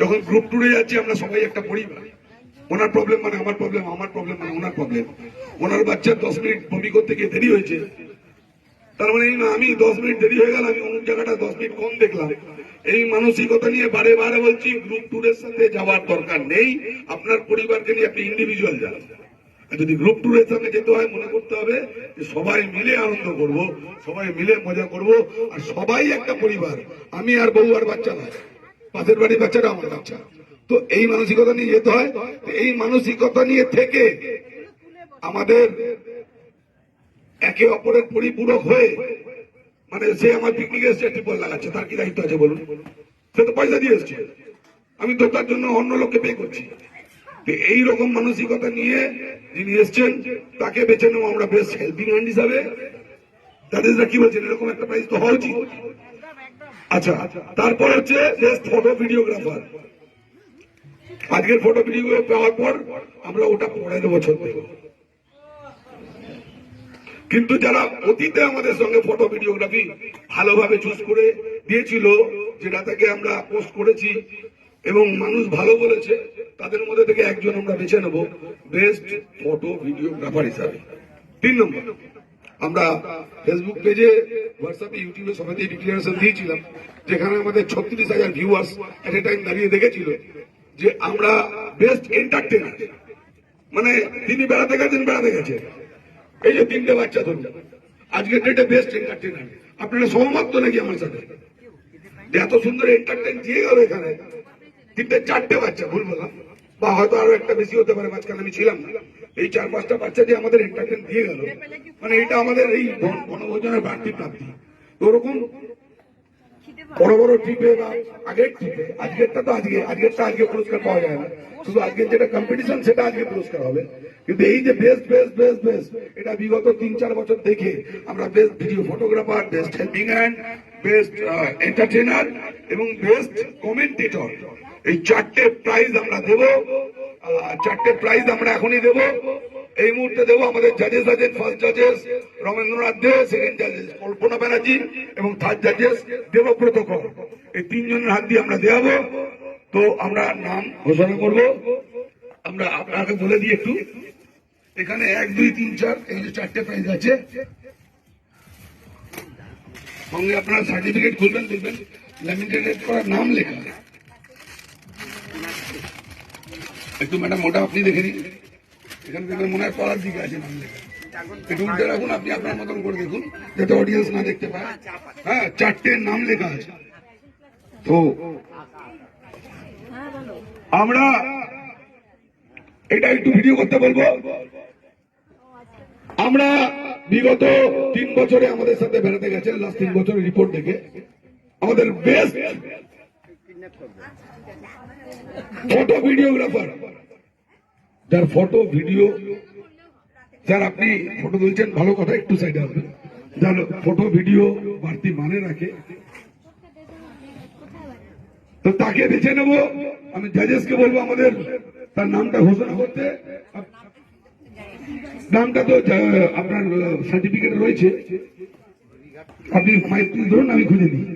যখন গ্রুপ ট্যুরে যাচ্ছি আমরা সবাই একটা পরিবার। ওনার প্রবলেম মানে আমার প্রবলেম, আমার প্রবলেম মানে ওনার প্রবলেম। ওনার বাচ্চার 10 মিনিট বমি করতে গিয়ে দেরি হয়েছে, তার মানে এই না আমি 10 মিনিট দেরি হয়ে গেল, আমি অমুক জায়গাটা 10 মিনিট কম দেখলাম। এই মানসিকতা নিয়ে বারে বারে বলছি গ্রুপ ট্যুরের সাথে যাওয়ার দরকার নেই। আপনার পরিবারকে নিয়ে আপনি ইন্ডিভিজুয়াল যান। যদি গ্রুপ ট্যুরের সঙ্গে যেতে হয় মনে করতে হবে যে সবাই মিলে আনন্দ করব, সবাই মিলে মজা করব, আর সবাই একটা পরিবার। আমি আর বউ আর বাচ্চা নয়, পাশের বাড়ির বাচ্চাটা আমার বাচ্চা। তো এই মানসিকতা নিয়ে যেতে হয়। এই মানসিকতা নিয়ে থেকে আমাদের একে অপরের পরিপূরক হয়ে, মানে সে আমার পিকনিকে এসছে ট্রিপল লাগাচ্ছে, তার কি দায়িত্ব আছে বলুন? সে তো পয়সা দিয়ে এসছে, আমি তো তার জন্য অন্য লোককে পে করছি। এই রকম মানসিকতা নিয়ে যিনি এসছেন তাকে বেছে নেবো আমরা বেস্ট হেল্পিং হ্যান্ড হিসাবে। দাদারা কি বলছেন, এরকম একটা প্রাইজ তো হওয়া উচিত। আচ্ছা, তারপর হচ্ছে বেস্ট ফটো ভিডিওগ্রাফার। আজকের ফটো ভিডিও পাওয়ার পর আমরা ওটা পরের বছর দেব। কিন্তু যারা অতীতে আমাদের সঙ্গে ফটো ভিডিওগ্রাফি ভালোভাবে চুজ করে দিয়েছিল, যেটা থেকে আমরা পোস্ট করেছি এবং মানুষ ভালো বলেছে, তাদের মধ্যে থেকে একজন আমরা বেছে নেব বেস্ট ফটো ভিডিওগ্রাফার হিসাবে। 3 নম্বর, আমরা ফেসবুক পেজে, হোয়াটসঅ্যাপে, ইউটিউবে সবাই ডিক্লারেশন দিয়েছিলাম, যেখানে আমাদের 36,000 ভিউয়ার্স এট এ টাইম দাঁড়িয়ে দেখেছিল যে আমরা বেস্ট এন্টারটেনার। মানে তিনি বেড়াতে গেছেন, এই যে 3টে বাচ্চা ধরুন, আজকের ডেটে বেস্ট এন্টারটেনার। আপনারা সহমত তো নাকি আমার সাথে? এত সুন্দর এন্টারটেন দিয়ে গেল এখানে 3-4টে বাচ্চা, ভুল বললাম, বা হয়তো আরো একটা বেশি হতে পারে, মাঝখানে আমি ছিলাম না। এই 4-5টা বাচ্চা যে আমাদের এন্টারটেন দিয়ে গেল, মানে এটা আমাদের এই বনভোজনের বাড়তি প্রাপ্তি। তো ওরকম বড় বড় ট্রিপে বা আগের ট্রিপে, আজকেরটা তো আজকে পুরস্কার পাওয়া যায় না, শুধু আজকের যেটা কম্পিটিশন সেটা আজকে পুরস্কার হবে। কিন্তু এই যে বেস্ট বেস্ট বেস্ট বেস্ট, এটা বিগত 3-4 বছর দেখে আমরা best video photographer, best helping hand, best entertainer এবং বেস্ট কমেন্টেটর, এই 4টে প্রাইজ আমরা দেব। 4টে প্রাইজ আমরা এখনই দেব, এই মুহূর্তে দেবো। আমাদের জাজেস আছেন, ফার্স্ট জাজেস রমেন্দ্রনাথ দে, সেকেন্ড জাজেস কল্পনা ব্যানার্জি এবং থার্ড জাজেস দেবব্রত কর। এই 3 জনের হাত দিয়ে আমরা দেওয়াবো। তো আমরা নাম ঘোষণা করব। আমরা আপনাকে বলে দিই একটু, এখানে 1, 2, 3, 4 এই যে 4টে প্রাইজ আছে, সঙ্গে আপনার সার্টিফিকেট খুলবেন, দেখবেন ল্যামিনেটেড করা নাম লেখা। একটু ম্যাডাম ওটা আপনি দেখে নিন, এখানে দেখবেন মনে হয় পড়ার দিকে আছে নাম লেখা, একটু উল্টে রাখুন, আপনি আপনার মতন করে দেখুন যাতে অডিয়েন্স না দেখতে পায়। হ্যাঁ, 4টে নাম লেখা আছে। তো আমরা এটা একটু ভিডিও করতে বলবো। আমরা বিগত 3 বছরে আমাদের সাথে বেড়াতে গেছেন, লাস্ট 3 বছরের রিপোর্ট দেখে আমাদের বেস্ট ফটো ভিডিওগ্রাফার, যার ফটো ভিডিও, যার আপনি ফটো তুলছেন ভালো কথা, একটু সাইডে আসবেন, যার ফটো ভিডিও বাড়তি মানে রাখে, তো তাকে বেছে নেব। আমি জাজেসকে বলবো আমাদের তার নামটা ঘোষণা করতে। নামটা তো আপনার সার্টিফিকেট রয়েছে, আপনি মাইক ধরুন, আমি খুঁজে দিই।